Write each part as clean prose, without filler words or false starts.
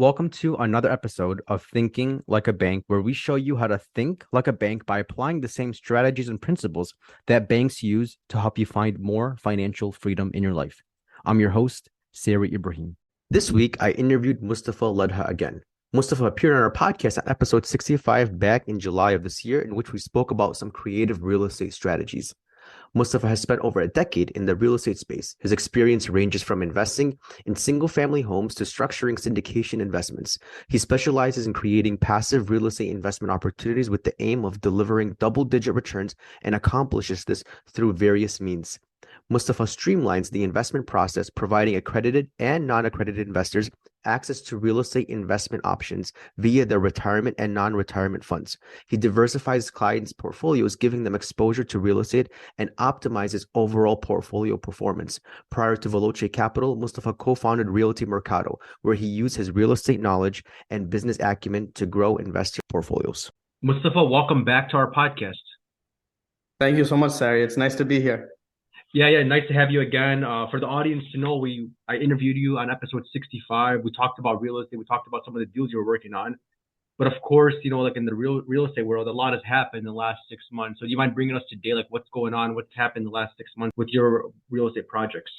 welcome to another episode of Thinking Like a Bank, where we show you how to think like a bank by applying the same strategies and principles that banks use to help you find more financial freedom in your life. I'm your host, Sari Ibrahim. This week, I interviewed Mustafa Ladha again. Mustafa appeared on our podcast on episode 65 back in July of this year, in which we spoke about some creative real estate strategies. Mustafa has spent over a decade in the real estate space. His experience ranges from investing in single-family homes to structuring syndication investments. He specializes in creating passive real estate investment opportunities with the aim of delivering double-digit returns and accomplishes this through various means. Mustafa streamlines the investment process, providing accredited and non-accredited investors access to real estate investment options via their retirement and non-retirement funds. He diversifies clients' portfolios, giving them exposure to real estate and optimizes overall portfolio performance. Prior to Veloce Capital, Mustafa co-founded Realty Mercato, where he used his real estate knowledge and business acumen to grow investor portfolios. Mustafa, welcome back to our podcast. Thank you so much, Sari. It's nice to be here. Yeah, nice to have you again. For the audience to know, I interviewed you on episode 65. We talked about real estate. We talked about some of the deals you were working on. But of course, like in the real estate world, a lot has happened in the last 6 months. So do you mind bringing us today, like what's going on, what's happened in the last 6 months with your real estate projects?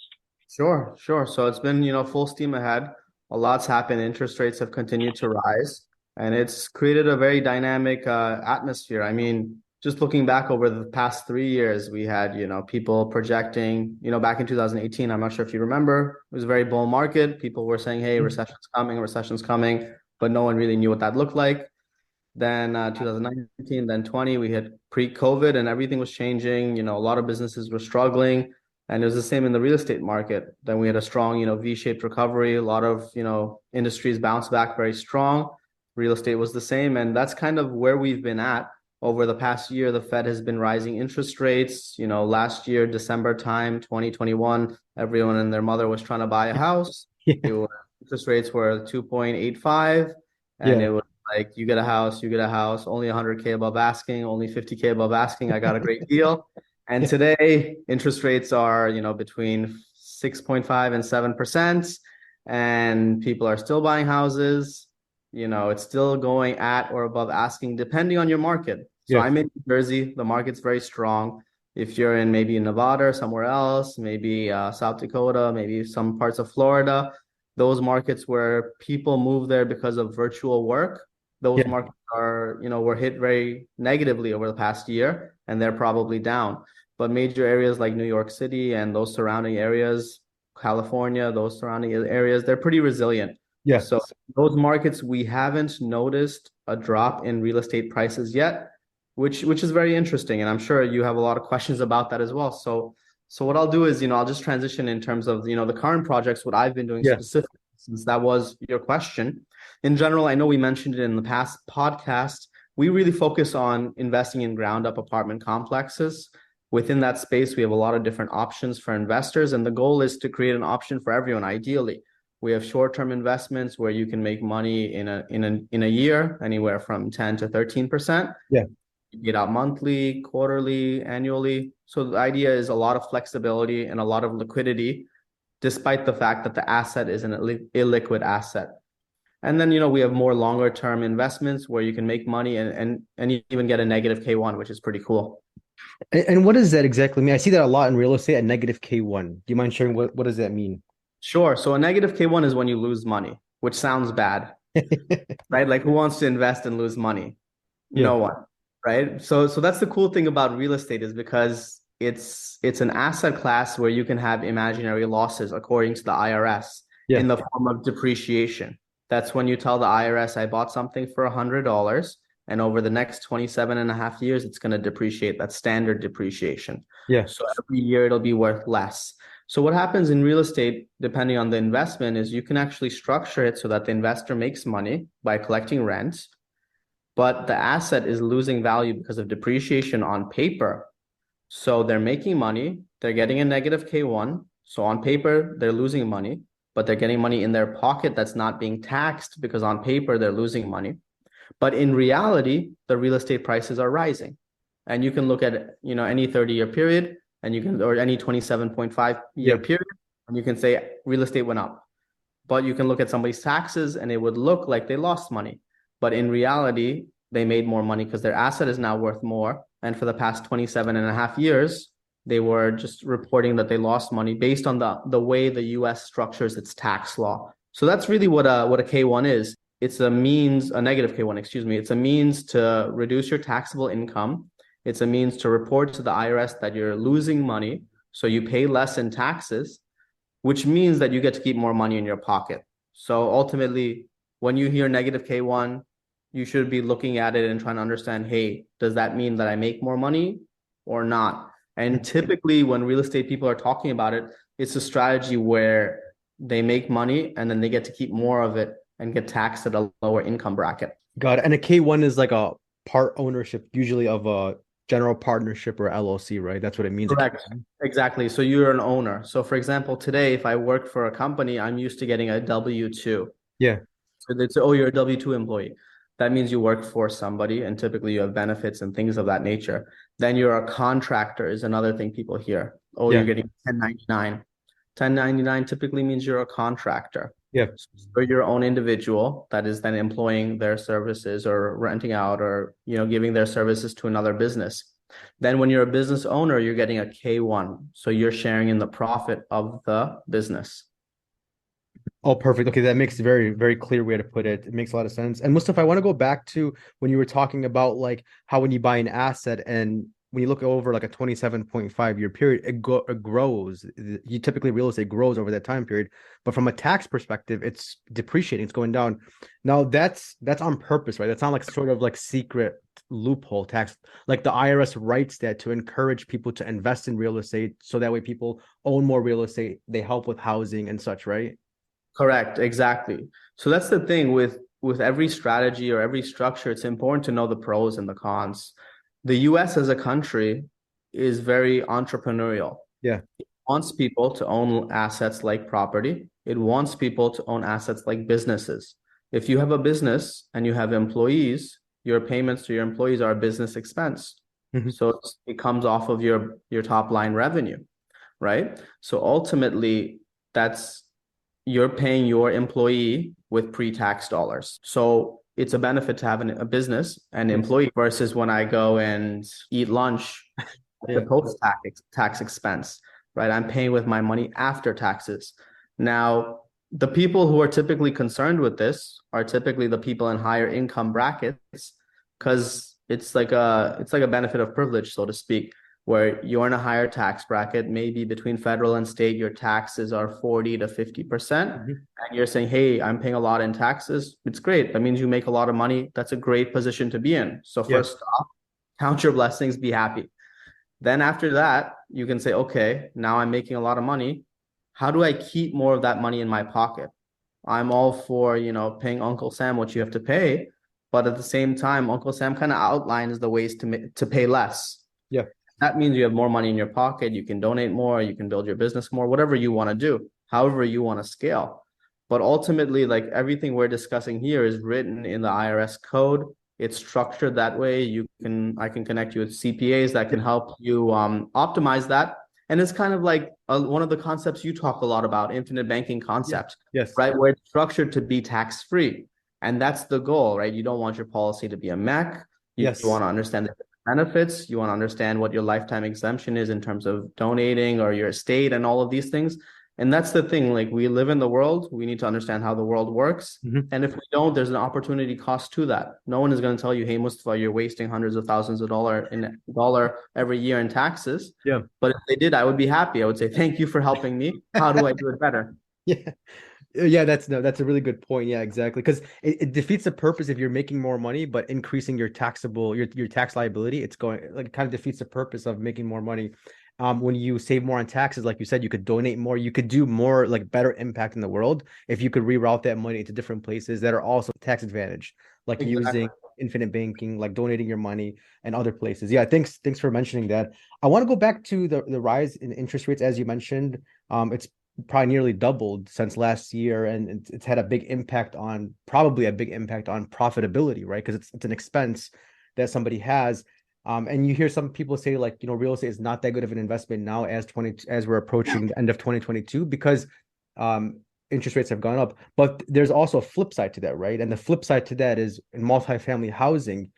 Sure. So it's been, full steam ahead. A lot's happened. Interest rates have continued to rise, and it's created a very dynamic atmosphere. I mean, just looking back over the past 3 years, we had, people projecting, back in 2018, I'm not sure if you remember, it was a very bull market. People were saying, hey, recession's coming, but no one really knew what that looked like. Then 2019, then 20, we hit pre-COVID and everything was changing. A lot of businesses were struggling, and it was the same in the real estate market. Then we had a strong, V-shaped recovery. A lot of, industries bounced back very strong. Real estate was the same. And that's kind of where we've been at. Over the past year, the Fed has been rising interest rates. Last year, December time, 2021, everyone and their mother was trying to buy a house. Interest rates were 2.85, and it was like, you get a house, only 100K above asking, only 50K above asking. I got a great deal. And today, interest rates are, between 6.5 and 7%, and people are still buying houses. It's still going at or above asking, depending on your market. So I'm in New Jersey. The market's very strong. If you're in maybe Nevada or somewhere else, maybe South Dakota, maybe some parts of Florida, those markets where people move there because of virtual work, those markets are, were hit very negatively over the past year, and they're probably down. But major areas like New York City and those surrounding areas, California, those surrounding areas, they're pretty resilient. So those markets, we haven't noticed a drop in real estate prices yet, which is very interesting. And I'm sure you have a lot of questions about that as well. So what I'll do is, I'll just transition in terms of, the current projects, what I've been doing specifically, since that was your question. In general, I know we mentioned it in the past podcast. We really focus on investing in ground up apartment complexes. Within that space, we have a lot of different options for investors. And the goal is to create an option for everyone, ideally. We have short-term investments where you can make money in a year, anywhere from 10 to 13%. You get out monthly, quarterly, annually. So the idea is a lot of flexibility and a lot of liquidity, despite the fact that the asset is an illiquid asset. And then, we have more longer-term investments where you can make money and even get a negative K-1, which is pretty cool. And what does that exactly mean? I see that a lot in real estate, a negative K-1. Do you mind sharing what does that mean? Sure. So a negative K-1 is when you lose money, which sounds bad, right? Like, who wants to invest and lose money? No one, right? So that's the cool thing about real estate, is because it's an asset class where you can have imaginary losses, according to the IRS, in the form of depreciation. That's when you tell the IRS, I bought something for $100, and over the next 27 and a half years, it's going to depreciate. That's standard depreciation. So every year it'll be worth less. So what happens in real estate, depending on the investment, is you can actually structure it so that the investor makes money by collecting rent, but the asset is losing value because of depreciation on paper. So they're making money, they're getting a negative K-1. So on paper, they're losing money, but they're getting money in their pocket that's not being taxed, because on paper, they're losing money. But in reality, the real estate prices are rising. And you can look at, any 30-year period, and you can, or any 27.5 year period, and you can say real estate went up. but you can look at somebody's taxes and it would look like they lost money. But in reality, they made more money because their asset is now worth more. And for the past 27 and a half years, they were just reporting that they lost money based on the way the US structures its tax law. So that's really what a K-1 is. It's a means, a negative K-1, excuse me. It's a means to reduce your taxable income. It's a means to report to the IRS that you're losing money, so you pay less in taxes, which means that you get to keep more money in your pocket. So ultimately, when you hear negative K-1, you should be looking at it and trying to understand, hey, does that mean that I make more money or not? And typically when real estate people are talking about it, it's a strategy where they make money and then they get to keep more of it and get taxed at a lower income bracket. Got it. And a K-1 is like a part ownership, usually of a general partnership or LLC, right? That's what it means. Correct. Exactly. So you're an owner. So for example, today, if I work for a company, I'm used to getting a W-2. Yeah. So they say, oh, you're a W-2 employee. That means you work for somebody and typically you have benefits and things of that nature. Then you're a contractor is another thing people hear. Oh, Yeah. you're getting 1099. 1099 typically means you're a contractor. Yeah. So you're your own individual that is then employing their services or renting out or, giving their services to another business. Then when you're a business owner, you're getting a K-1. So you're sharing in the profit of the business. Oh, perfect. Okay, that makes a very, very clear way to put it. It makes a lot of sense. And Mustafa, I want to go back to when you were talking about like how when you buy an asset and when you look over like a 27.5 year period, it grows. You typically real estate grows over that time period, but from a tax perspective, it's depreciating, it's going down. Now that's on purpose, right? That's not like sort of like secret loophole tax. Like the IRS writes that to encourage people to invest in real estate so that way people own more real estate, they help with housing and such, right? Correct, exactly. So that's the thing with every strategy or every structure, it's important to know the pros and the cons. The US as a country is very entrepreneurial. Yeah. It wants people to own assets like property. It wants people to own assets like businesses. If you have a business and you have employees, your payments to your employees are a business expense. Mhm. So it comes off of your top line revenue, right? So ultimately, that's you're paying your employee with pre-tax dollars. So it's a benefit to have a business and employee versus when I go and eat lunch at the Yeah. post-tax expense, right? I'm paying with my money after taxes. Now, the people who are typically concerned with this are typically the people in higher income brackets because it's like a benefit of privilege, so to speak, where you're in a higher tax bracket, maybe between federal and state, your taxes are 40 to 50%. Mhm. And you're saying, hey, I'm paying a lot in taxes. It's great. That means you make a lot of money. That's a great position to be in. So Yeah. first off, count your blessings, be happy. Then after that, you can say, okay, now I'm making a lot of money. How do I keep more of that money in my pocket? I'm all for, paying Uncle Sam what you have to pay. But at the same time, Uncle Sam kind of outlines the ways to pay less. Yeah. That means you have more money in your pocket. You can donate more. You can build your business more, whatever you want to do, however you want to scale. But ultimately, like everything we're discussing here is written in the IRS code. It's structured that way. I can connect you with CPAs that can help you optimize that. And it's kind of like one of the concepts you talk a lot about, infinite banking concept, Yes. right? Where it's structured to be tax-free. And that's the goal, right? You don't want your policy to be a mech. You Yes. want to understand the benefits. You want to understand what your lifetime exemption is in terms of donating or your estate and all of these things. And that's the thing, like we live in the world, we need to understand how the world works. Mhm. And if we don't, there's an opportunity cost to that. No one is going to tell you, hey, Mustafa, you're wasting hundreds of thousands of dollar every year in taxes. Yeah. But if they did, I would be happy. I would say, thank you for helping me. How do I do it better? Yeah. Yeah, that's a really good point. Yeah, exactly. Because it defeats the purpose if you're making more money, but increasing your taxable your tax liability. It's going like it kind of defeats the purpose of making more money. When you save more on taxes, like you said, you could donate more, you could do more like better impact in the world if you could reroute that money to different places that are also tax advantage, like Exactly. using infinite banking, like donating your money and other places. Yeah, thanks for mentioning that. I want to go back to the rise in interest rates as you mentioned. It's probably nearly doubled since last year, and it's had a big impact on probably a big impact on profitability, right? Because it's an expense that somebody has. And you hear some people say like, real estate is not that good of an investment now as we're approaching the end of 2022 because interest rates have gone up. But there's also a flip side to that, right? And the flip side to that is in multifamily housing,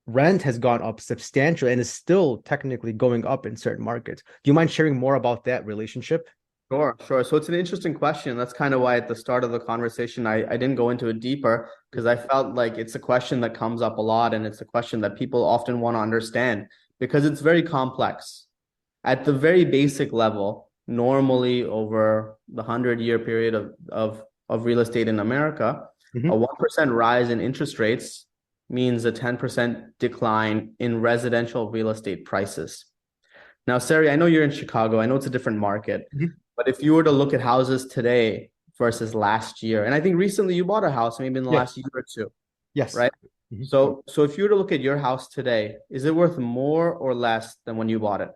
rent has gone up substantially and is still technically going up in certain markets. Do you mind sharing more about that relationship? Sure, sure. So it's an interesting question. That's kind of why at the start of the conversation, I didn't go into it deeper because I felt like it's a question that comes up a lot and it's a question that people often want to understand because it's very complex. At the very basic level, normally over the 100-year period of real estate in America, a Hmm. 1% rise in interest rates means a 10% decline in residential real estate prices. Now, Sari, I know you're in Chicago. I know it's a different market, Hmm. but if you were to look at houses today versus last year, and I think recently you bought a house, maybe in the Yeah. last year or two, Yes. right? Mhm. So if you were to look at your house today, is it worth more or less than when you bought it?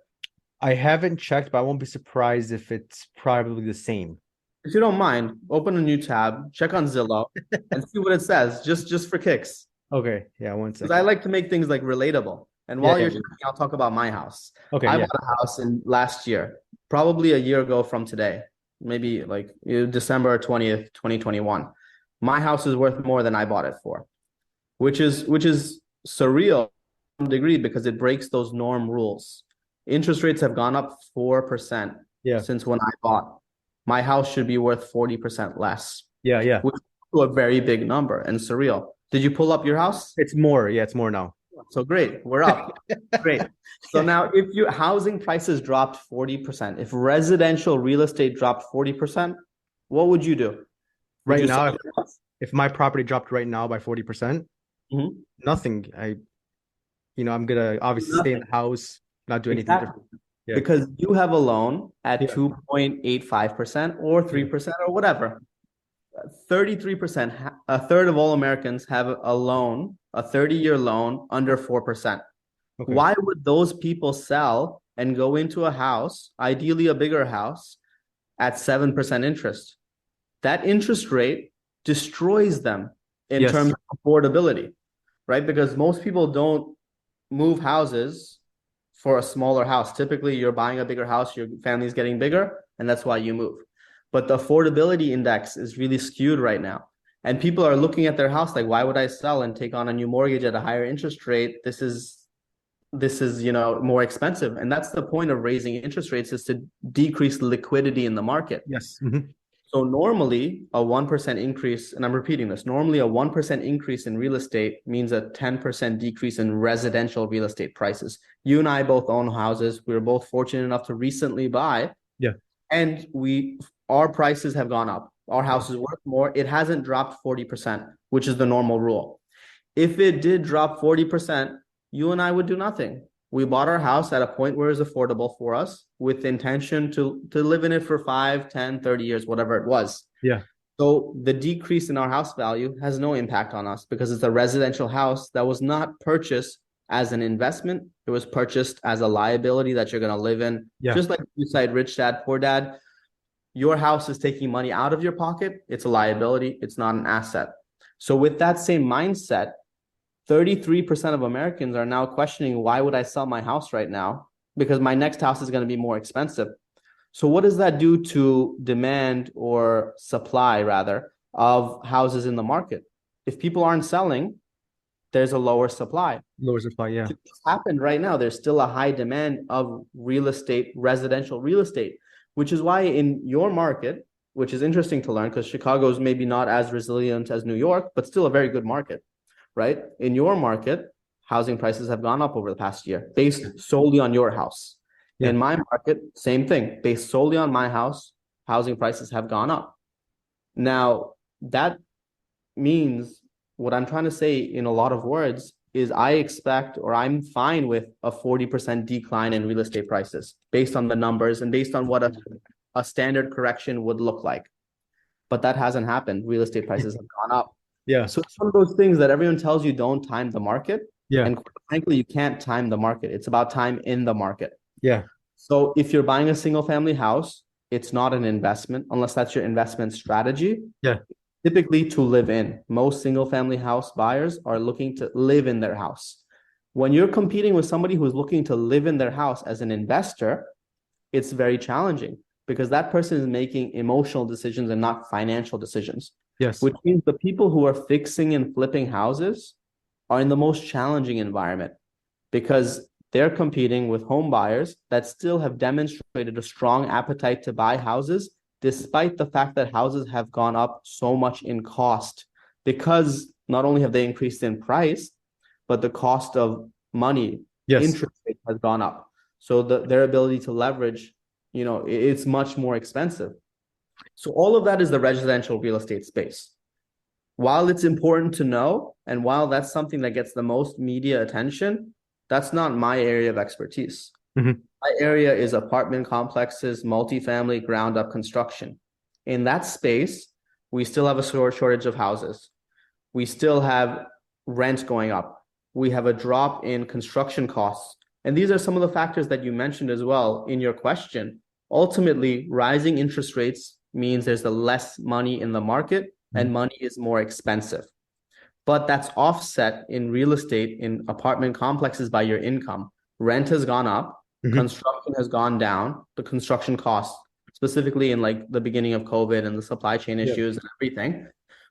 I haven't checked, but I won't be surprised if it's probably the same. If you don't mind, open a new tab, check on Zillow, and see what it says, just for kicks. Okay. Yeah, one Because I second. like to make things like relatable. And Yeah, while yeah. you're checking, I'll talk about my house. Okay, I yeah. bought a house in last year, probably a year ago from today, maybe like December 20th, 2021. My house is worth more than I bought it for, which is surreal to some degree because it breaks those norm rules. Interest rates have gone up 4% Yeah. since when I bought. My house should be worth 40% less, Yeah, yeah. which is a very big number and surreal. Did you pull up your house? It's more. Yeah, it's more now. So great, we're up. Great. So now if you housing prices dropped 40%, if residential real estate dropped 40%, what would you do? Would Right you sell now, your house? if my property dropped right now by 40%, Mhm. nothing. I'm gonna obviously stay in Nothing. the house, not do anything Exactly. different. Yeah. Because you have a loan at Yeah. 2.85% or Yeah. 3% or whatever. 33%, a third of all Americans have a loan, a 30-year loan under 4%. Okay. Why would those people sell and go into a house, ideally a bigger house, at 7% interest? That interest rate destroys them in terms Yes. of affordability, right? Because most people don't move houses for a smaller house. Typically, you're buying a bigger house, your family's getting bigger, and that's why you move. But the affordability index is really skewed right now. And people are looking at their house like, why would I sell and take on a new mortgage at a higher interest rate? This is more expensive. And that's the point of raising interest rates is to decrease liquidity in the market. Yes. Hmm. So normally a 1% increase, and I'm repeating this, normally a 1% increase in real estate means a 10% decrease in residential real estate prices. You and I both own houses. We were both fortunate enough to recently buy, Yeah. and our prices have gone up. Our house is worth more. It hasn't dropped 40%, which is the normal rule. If it did drop 40%, you and I would do nothing. We bought our house at a point where it's affordable for us with the intention to live in it for 5, 10, 30 years, whatever it was. Yeah. So the decrease in our house value has no impact on us because it's a residential house that was not purchased as an investment. It was purchased as a liability that you're going to live in. Yeah. Just like you said, rich dad, poor dad, your house is taking money out of your pocket. It's a liability. It's not an asset. So with that same mindset, 33% of Americans are now questioning, why would I sell my house right now? Because my next house is going to be more expensive. So what does that do to demand or supply, rather, of houses in the market? If people aren't selling, there's a lower supply. Lower supply. Yeah. It's happened right now. There's still a high demand of real estate, residential real estate, which is why in your market, which is interesting to learn because Chicago is maybe not as resilient as New York, but still a very good market, right? In your market, housing prices have gone up over the past year based solely on your house. Yeah. In my market, same thing, based solely on my house, housing prices have gone up. Now, that means what I'm trying to say in a lot of words is I expect or I'm fine with a 40% decline in real estate prices based on the numbers and based on what a standard correction would look like. But that hasn't happened. Real estate prices have gone up. Yeah. So it's one of those things that everyone tells you don't time the market. Yeah. And quite frankly, you can't time the market. It's about time in the market. Yeah. So if you're buying a single family house, it's not an investment unless that's your investment strategy. Yeah. Typically to live in. Most single family house buyers are looking to live in their house. When you're competing with somebody who's looking to live in their house as an investor, it's very challenging because that person is making emotional decisions and not financial decisions, Yes. which means the people who are fixing and flipping houses are in the most challenging environment because they're competing with home buyers that still have demonstrated a strong appetite to buy houses, despite the fact that houses have gone up so much in cost, because not only have they increased in price, but the cost of money, Yes. interest rate has gone up. So their ability to leverage, it's much more expensive. So all of that is the residential real estate space. While it's important to know, and while that's something that gets the most media attention, that's not my area of expertise. Hmm. My area is apartment complexes, multifamily, ground up construction. In that space, we still have a shortage of houses. We still have rent going up. We have a drop in construction costs. And these are some of the factors that you mentioned as well in your question. Ultimately, rising interest rates means there's less money in the market and money is more expensive. But that's offset in real estate, in apartment complexes by your income. Rent has gone up, Hmm. construction has gone down, the construction costs, specifically in like the beginning of COVID and the supply chain Yeah. issues and everything.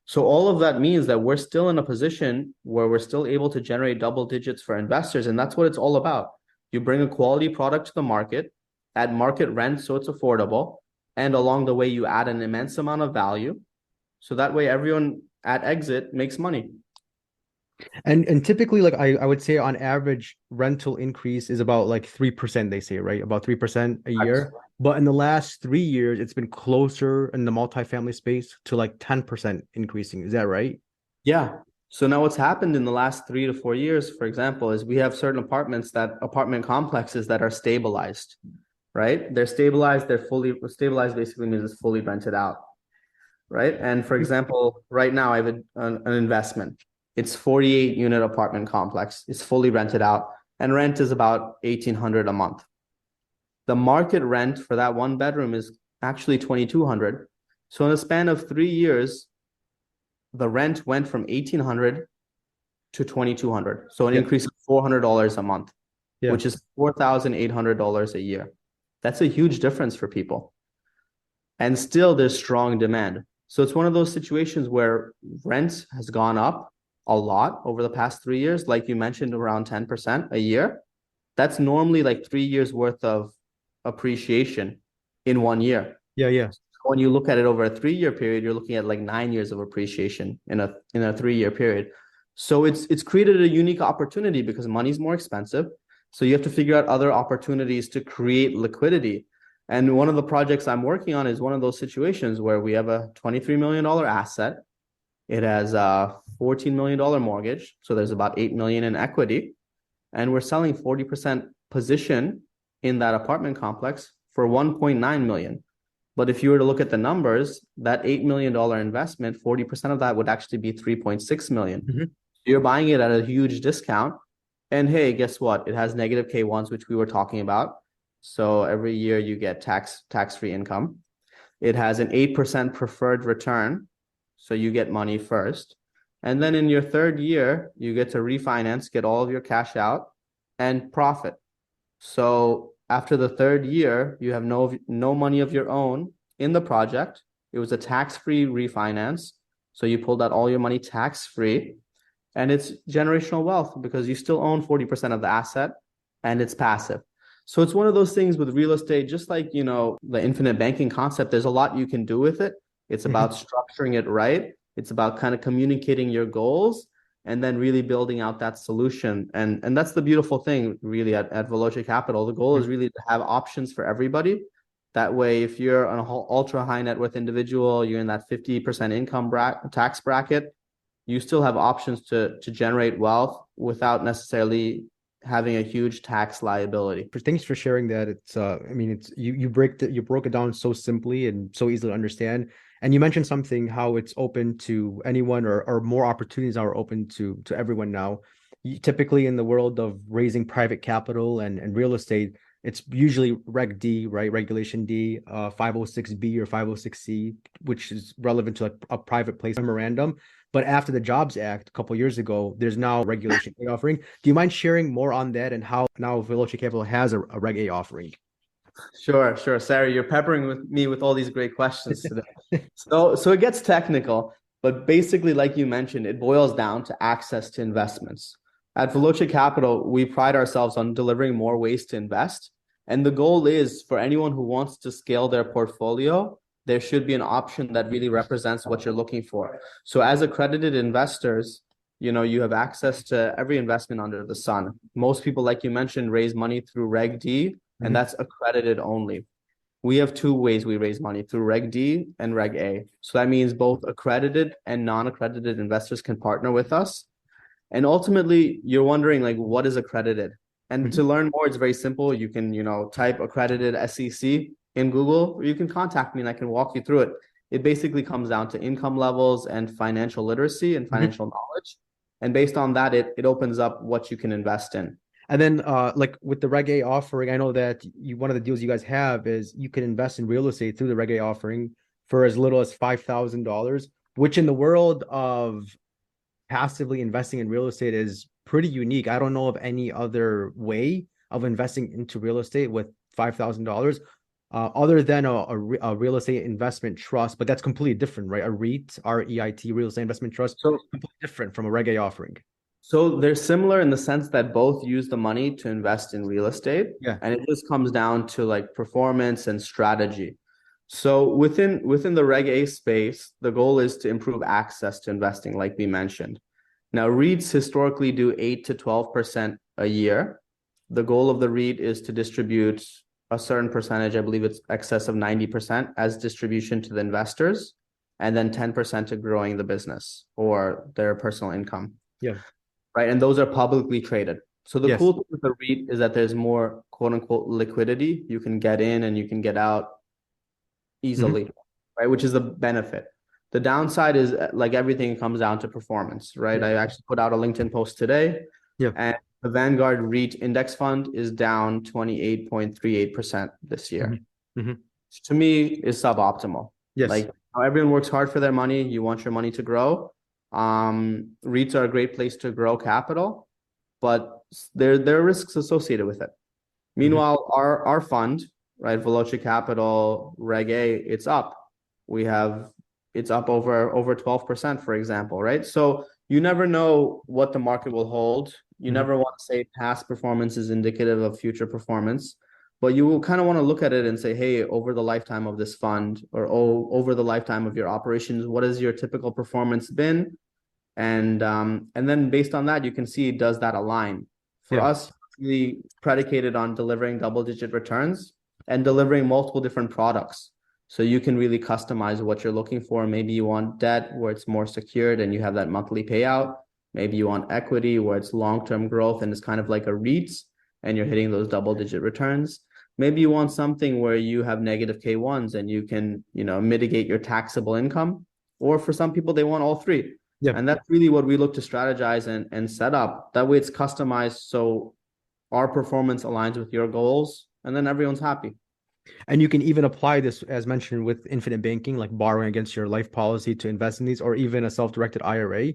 So all of that means that we're still in a position where we're still able to generate double digits for investors. And that's what it's all about. You bring a quality product to the market at market rent so it's affordable. And along the way, you add an immense amount of value. So that way everyone at exit makes money. And typically, like I would say on average, rental increase is about like 3%, they say, right? About 3% a year. But in the last 3 years, it's been closer in the multifamily space to like 10% increasing. Is that right? Yeah. So now what's happened in the last 3 to 4 years, for example, is we have certain apartment complexes that are stabilized, right? They're stabilized, they're fully stabilized, basically means it's fully rented out, right? And for example, right now I have an investment. It's 48 unit apartment complex. It's fully rented out and rent is about 1,800 a month. The market rent for that one bedroom is actually 2,200. So in a span of 3 years, the rent went from 1,800 to 2,200. So an Yeah. increase of $400 a month, Yeah. which is $4,800 a year. That's a huge difference for people. And still there's strong demand. So it's one of those situations where rent has gone up a lot over the past 3 years, like you mentioned, around 10% a year. That's normally like 3 years worth of appreciation in 1 year. Yeah. Yeah. When you look at it over a 3 year period, you're looking at like 9 years of appreciation in a 3 year period. So it's created a unique opportunity because money's more expensive. So you have to figure out other opportunities to create liquidity. And one of the projects I'm working on is one of those situations where we have a $23 million asset. It has a $14 million mortgage. So there's about 8 million in equity. And we're selling 40% position in that apartment complex for 1.9 million. But if you were to look at the numbers, that $8 million investment, 40% of that would actually be 3.6 million. Hmm. You're buying it at a huge discount. And hey, guess what? It has negative K-1s, which we were talking about. So every year you get tax-free income. It has an 8% preferred return. So you get money first. And then in your third year, you get to refinance, get all of your cash out and profit. So after the third year, you have no money of your own in the project. It was a tax-free refinance. So you pulled out all your money tax-free. And it's generational wealth because you still own 40% of the asset and it's passive. So it's one of those things with real estate, just like, the infinite banking concept, there's a lot you can do with it. It's about Hmm. structuring it right. It's about kind of communicating your goals and then really building out that solution. And that's the beautiful thing really at Veloce Capital. The goal is really to have options for everybody. That way, if you're an ultra high net worth individual, you're in that 50% income tax bracket, you still have options to generate wealth without necessarily having a huge tax liability. Thanks for sharing that. It's I mean it's you broke it down so simply and so easily to understand. And you mentioned something how it's open to anyone or more opportunities are open to everyone now. Typically in the world of raising private capital and real estate, it's usually Reg D, right? Regulation D, 506B or 506C, which is relevant to like a private place memorandum. But after the Jobs Act a couple of years ago, there's now Regulation A offering. Do you mind sharing more on that and how now Veloce Capital has a Reg A offering? Sure, sure. Sarah, you're peppering with me with all these great questions today. So it gets technical, but basically, like you mentioned, it boils down to access to investments. At Veloce Capital, we pride ourselves on delivering more ways to invest. And the goal is for anyone who wants to scale their portfolio, there should be an option that really represents what you're looking for. So as accredited investors, you have access to every investment under the sun. Most people, like you mentioned, raise money through Reg D, and Mhm. that's accredited only. We have two ways we raise money through Reg D and Reg A. So that means both accredited and non-accredited investors can partner with us. And ultimately, you're wondering like what is accredited? And Mhm. to learn more, it's very simple. You can, type accredited SEC in Google, or you can contact me and I can walk you through it. It basically comes down to income levels and financial literacy and Mhm. financial knowledge. And based on that, it opens up what you can invest in. And then, like with the Reg A offering, I know that one of the deals you guys have is you can invest in real estate through the Reg A offering for as little as $5,000, which in the world of passively investing in real estate is pretty unique. I don't know of any other way of investing into real estate with $5,000 other than a real estate investment trust, but that's completely different, right? A REIT, REIT, real estate investment trust, So completely different from a Reg A offering. So they're similar in the sense that both use the money to invest in real estate, Yeah. and it just comes down to like performance and strategy. So within the Reg A space, the goal is to improve access to investing, like we mentioned. Now, REITs historically do 8 to 12% a year. The goal of the REIT is to distribute a certain percentage, I believe it's excess of 90% as distribution to the investors, and then 10% to growing the business or their personal income, Yeah. right? And those are publicly traded. So the Yes. cool thing with the REIT is that there's more quote unquote liquidity. You can get in and you can get out Hmm. easily, right? Which is the benefit. The downside is like everything comes down to performance, right? Yeah. I actually put out a LinkedIn post today, Yeah. and the Vanguard REIT index fund is down 28.38% this Hmm. year. Hmm. To me, is suboptimal. Yes. Like everyone works hard for their money. You want your money to grow. REITs are a great place to grow capital, but there are risks associated with it. Hmm. Meanwhile, our fund, right, Veloce Capital Reg A, it's up. We have it's up over 12%, for example, right? So you never know what the market will hold. You Hmm. never want to say past performance is indicative of future performance, but you will kind of want to look at it and say, hey, over the lifetime of this fund or over the lifetime of your operations, what has your typical performance been? And then based on that, you can see does that align. For Yeah. us, really predicated on delivering double-digit returns and delivering multiple different products. So you can really customize what you're looking for. Maybe you want debt where it's more secured and you have that monthly payout. Maybe you want equity where it's long-term growth and it's kind of like a REITs and you're hitting those double-digit returns. Maybe you want something where you have negative K-1s and you can, mitigate your taxable income. Or for some people, they want all three. Yeah. And that's really what we look to strategize and set up. That way it's customized so our performance aligns with your goals and then everyone's happy. And you can even apply this, as mentioned, with infinite banking, like borrowing against your life policy to invest in these, or even a self-directed IRA.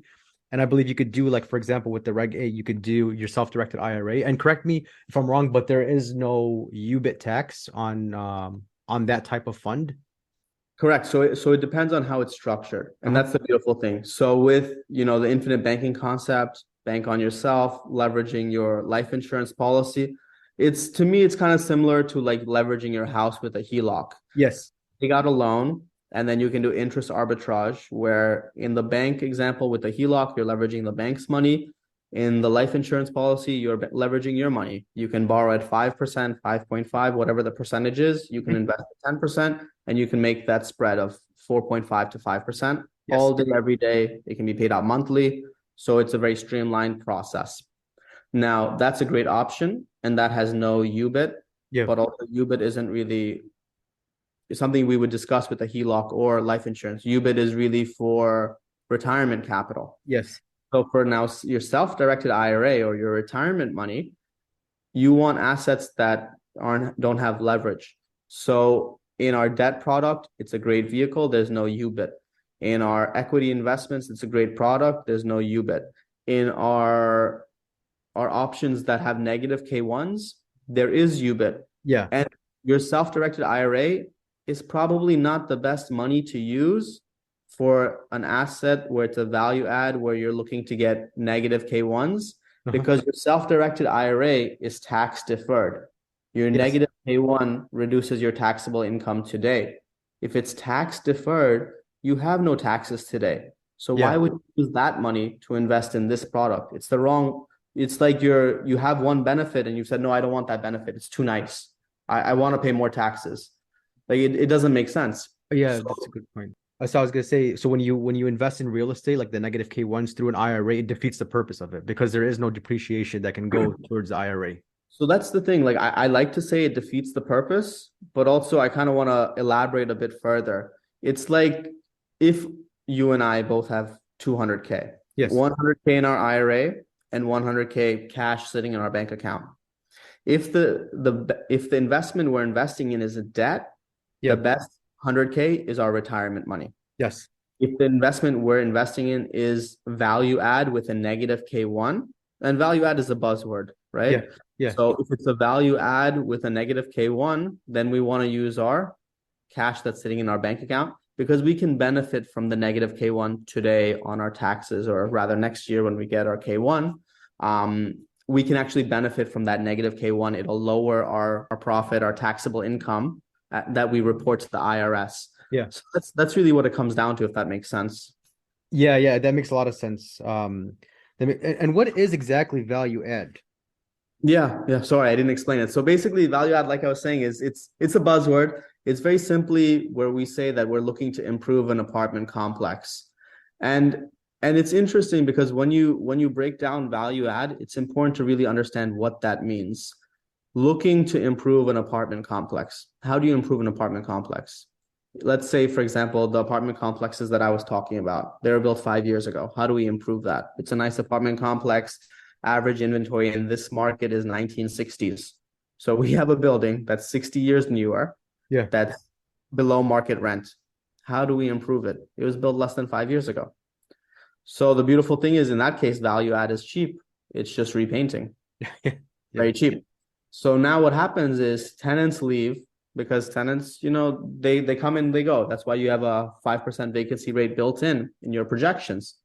And I believe you could do, like, for example, with the Reg A, you could do your self-directed IRA. And correct me if I'm wrong, but there is no UBIT tax on that type of fund. Correct. So it depends on how it's structured. And Uh-huh. that's the beautiful thing. So with, the infinite banking concept, bank on yourself, leveraging your life insurance policy, it's to me, it's kind of similar to like leveraging your house with a HELOC. Yes. Take out a loan and then you can do interest arbitrage where in the bank example with the HELOC, you're leveraging the bank's money. In the life insurance policy, you're leveraging your money. You can borrow at 5%, 5.5, whatever the percentage is. You can Mhm. invest at 10% and you can make that spread of 4.5 to 5% Yes. all day, every day. It can be paid out monthly. So it's a very streamlined process. Now, that's a great option and that has no UBIT, Yeah. but also UBIT isn't really something we would discuss with a HELOC or life insurance. UBIT is really for retirement capital. Yes. So for now, your self-directed IRA or your retirement money, you want assets that aren't don't have leverage. So in our debt product, it's a great vehicle. There's no UBIT. In our equity investments, it's a great product. There's no UBIT. In our options that have negative K1s, there is UBIT. Yeah. And your self-directed IRA is probably not the best money to use for an asset where it's a value add, where you're looking to get negative K1s, Uh-huh. because your self-directed IRA is tax deferred. Your Yes. negative K1 reduces your taxable income today. If it's tax deferred, you have no taxes today. So why Yeah. would you use that money to invest in this product? It's the wrong, it's like you have one benefit and you said, no, I don't want that benefit. It's too nice. I want to pay more taxes. Like it doesn't make sense. Yeah, So that's a good point. So I was gonna say, so when you invest in real estate, like the negative K1s through an IRA, it defeats the purpose of it because there is no depreciation that can go towards the IRA. so that's the thing. Like I like to say it defeats the purpose, but also I kind of want to elaborate a bit further. It's like if you and I both have 200K, Yes. 100K in our IRA and 100K cash sitting in our bank account. If the investment we're investing in is a debt, the Yep. best 100K is our retirement money. Yes. If the investment we're investing in is value add with a negative K1, and value add is a buzzword, Yeah. right? Yeah. So if it's a value add with a negative K1, then we want to use our cash that's sitting in our bank account because we can benefit from the negative K1 today on our taxes, or rather next year when we get our K1. We can actually benefit from that negative K1. It'll lower our profit, our taxable income that we report to the IRS. Yeah. So that's really what it comes down to, if that makes sense. Yeah. Yeah. That makes a lot of sense. And what is exactly value add? Yeah, yeah. Sorry, I didn't explain it. So basically, value add, like I was saying, is it's a buzzword. It's very simply where we say that we're looking to improve an apartment complex. And and it's interesting because when you break down value add, it's important to really understand what that means. Looking to improve an apartment complex. How do you improve an apartment complex? Let's say, for example, the apartment complexes that I was talking about, they were built 5 years ago. How do we improve that? It's a nice apartment complex. Average inventory in this market is 1960s. So we have a building that's 60 years newer, Yeah. that's below market rent. How do we improve it? It was built less than 5 years ago. So the beautiful thing is, in that case, value add is cheap. It's just repainting, Yeah. very cheap. So now what happens is tenants leave because tenants, they come and they go. That's why you have a 5% vacancy rate built in your projections.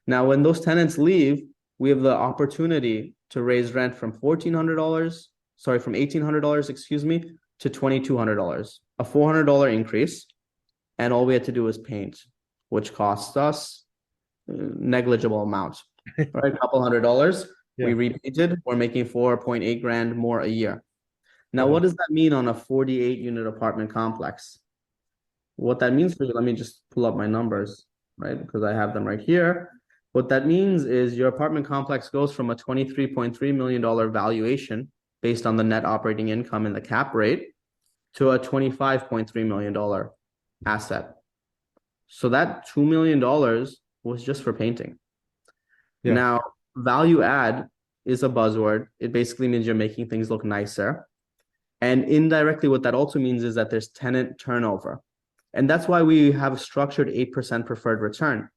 Now, when those tenants leave, we have the opportunity to raise rent from $1,800, excuse me, to $2,200, a $400 increase. And all we had to do was paint, which costs us negligible amount, right? A couple $100. We Yeah. repainted, we're making 4.8 grand more a year. Now, Uh-huh. what does that mean on a 48 unit apartment complex? What that means for you, let me just pull up my numbers, right? Because I have them right here. What that means is your apartment complex goes from a $23.3 million valuation based on the net operating income and the cap rate to a $25.3 million asset. So that $2 million was just for painting. Yeah. Now, value add is a buzzword. It basically means you're making things look nicer. And indirectly, what that also means is that there's tenant turnover. And that's why we have a structured 8% preferred return.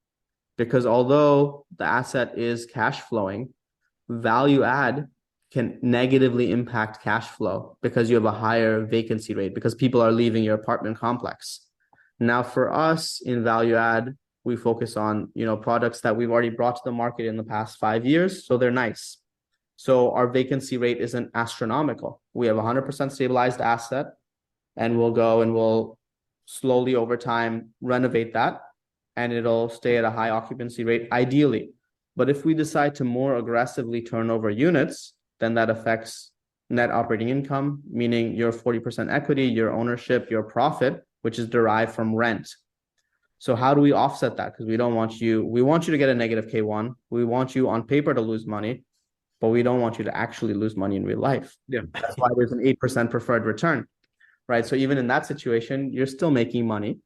Because although the asset is cash flowing, value add can negatively impact cash flow because you have a higher vacancy rate because people are leaving your apartment complex. Now, for us in value add, we focus on products that we've already brought to the market in the past 5 years, so they're nice. So our vacancy rate isn't astronomical. We have a 100% stabilized asset, and we'll go and we'll slowly over time renovate that, and it'll stay at a high occupancy rate ideally. But if we decide to more aggressively turn over units, then that affects net operating income, meaning your 40% equity, your ownership, your profit, which is derived from rent. So how do we offset that? Because we want you to get a negative K1. We want you on paper to lose money, but we don't want you to actually lose money in real life. Yeah. That's why there's an 8% preferred return, right? So even in that situation, you're still making money,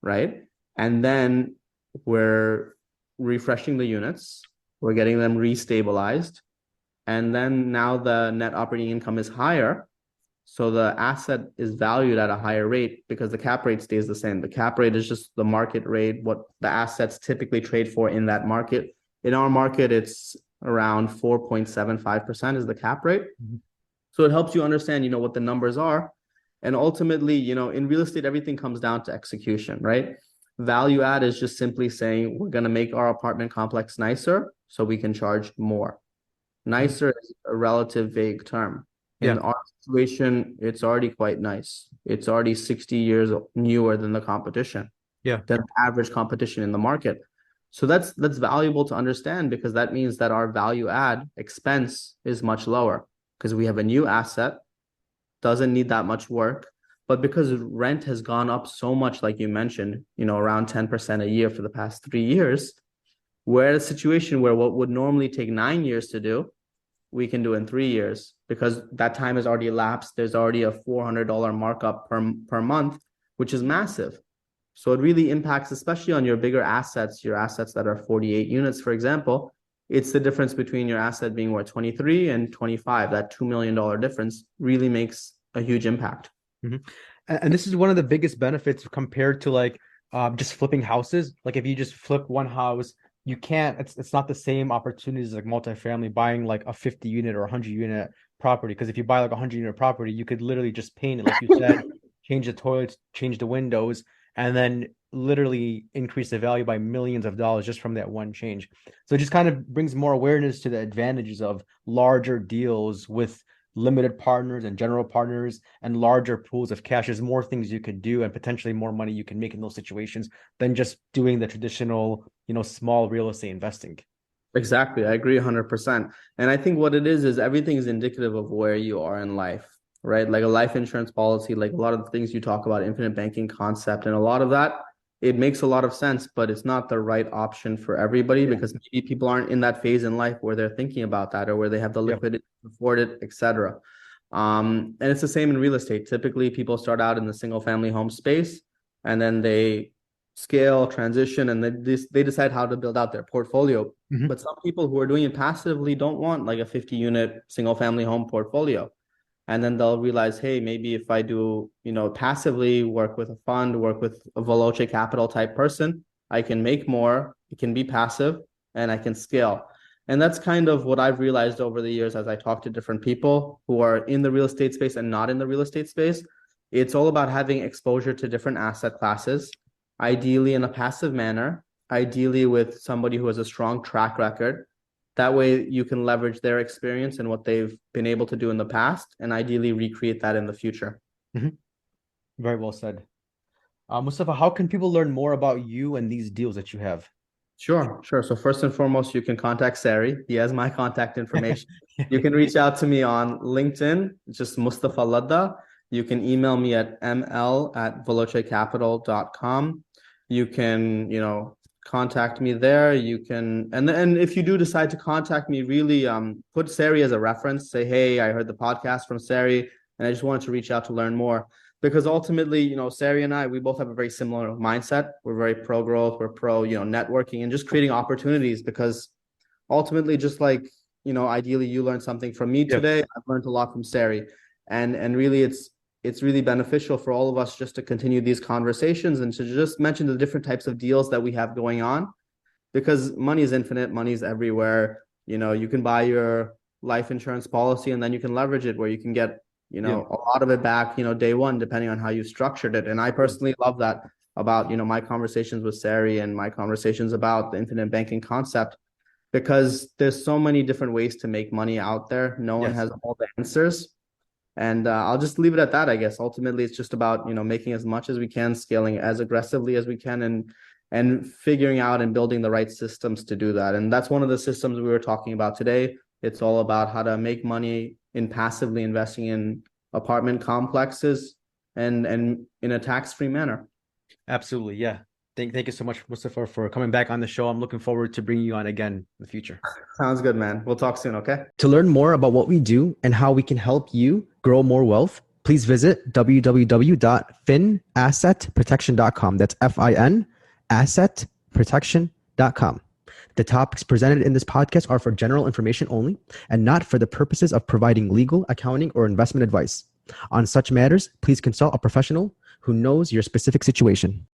right? And then we're refreshing the units, we're getting them restabilized, and then now the net operating income is higher. So the asset is valued at a higher rate because the cap rate stays the same. The cap rate is just the market rate, what the assets typically trade for in that market. In our market, it's around 4.75% is the cap rate. Mhm. So it helps you understand, what the numbers are. And ultimately, in real estate, everything comes down to execution, right? Value add is just simply saying we're going to make our apartment complex nicer so we can charge more. Mhm. Nicer is a relative vague term. In Yeah. our situation, it's already quite nice. It's already 60 years newer than the competition, Yeah. than the average competition in the market. So that's valuable to understand because that means that our value add expense is much lower because we have a new asset, doesn't need that much work. But because rent has gone up so much, like you mentioned, around 10% a year for the past 3 years, we're at a situation where what would normally take 9 years to do, we can do in 3 years because that time has already elapsed. There's already a $400 markup per month, which is massive. So it really impacts, especially on your bigger assets, your assets that are 48 units, for example. It's the difference between your asset being worth 23 and 25. That $2 million difference really makes a huge impact. Mhm. And this is one of the biggest benefits compared to like just flipping houses. Like if you just flip one house, you can't, it's not the same opportunities like multifamily buying like a 50 unit or 100 unit property. Because if you buy like a 100 unit property, you could literally just paint it, like you said, change the toilets, change the windows, and then literally increase the value by millions of dollars just from that one change. So it just kind of brings more awareness to the advantages of larger deals with limited partners and general partners and larger pools of cash. There's more things you could do and potentially more money you can make in those situations than just doing the traditional, small real estate investing. Exactly. I agree 100%. And I think what it is everything is indicative of where you are in life, right? Like a life insurance policy, like a lot of the things you talk about, infinite banking concept, and a lot of that, it makes a lot of sense, but it's not the right option for everybody Yeah. because maybe people aren't in that phase in life where they're thinking about that or where they have the Yeah. liquidity to afford it, etc. And it's the same in real estate. Typically, people start out in the single family home space and then they scale, transition, and then they decide how to build out their portfolio. Mhm. But some people who are doing it passively don't want like a 50 unit single family home portfolio. And then they'll realize, hey, maybe if I do, passively work with a fund, work with a Veloce Capital type person, I can make more, it can be passive, and I can scale. And that's kind of what I've realized over the years as I talk to different people who are in the real estate space and not in the real estate space. It's all about having exposure to different asset classes, ideally in a passive manner, ideally with somebody who has a strong track record. That way you can leverage their experience and what they've been able to do in the past and ideally recreate that in the future. Mhm. Very well said. Mustafa, how can people learn more about you and these deals that you have? Sure, sure. So first and foremost, you can contact Sari. He has my contact information. You can reach out to me on LinkedIn, just Mustafa Ladha. You can email me at ml@velocecapital.com. You can, contact me there. You can, and if you do decide to contact me, really put Sari as a reference. Say, hey, I heard the podcast from Sari, and I just wanted to reach out to learn more because ultimately, Sari and I, we both have a very similar mindset. We're very pro growth, we're pro, networking and just creating opportunities because ultimately, just like, ideally you learned something from me Yeah. today, I've learned a lot from Sari. And really it's really beneficial for all of us just to continue these conversations and to just mention the different types of deals that we have going on because money is infinite, money is everywhere. You can buy your life insurance policy and then you can leverage it where you can get, Yeah. a lot of it back, day one, depending on how you structured it. And I Yeah. personally love that about, my conversations with Sari and my conversations about the infinite banking concept because there's so many different ways to make money out there. No one Yes. has all the answers. And I'll just leave it at that, I guess. Ultimately, it's just about, making as much as we can, scaling as aggressively as we can, and figuring out and building the right systems to do that. And that's one of the systems we were talking about today. It's all about how to make money in passively investing in apartment complexes and in a tax-free manner. Absolutely. Yeah. Thank you so much, Mustafa, for coming back on the show. I'm looking forward to bringing you on again in the future. Sounds good, man. We'll talk soon, okay? To learn more about what we do and how we can help you grow more wealth, please visit www.finassetprotection.com. That's FIN assetprotection.com. The topics presented in this podcast are for general information only and not for the purposes of providing legal, accounting, or investment advice. On such matters, please consult a professional who knows your specific situation.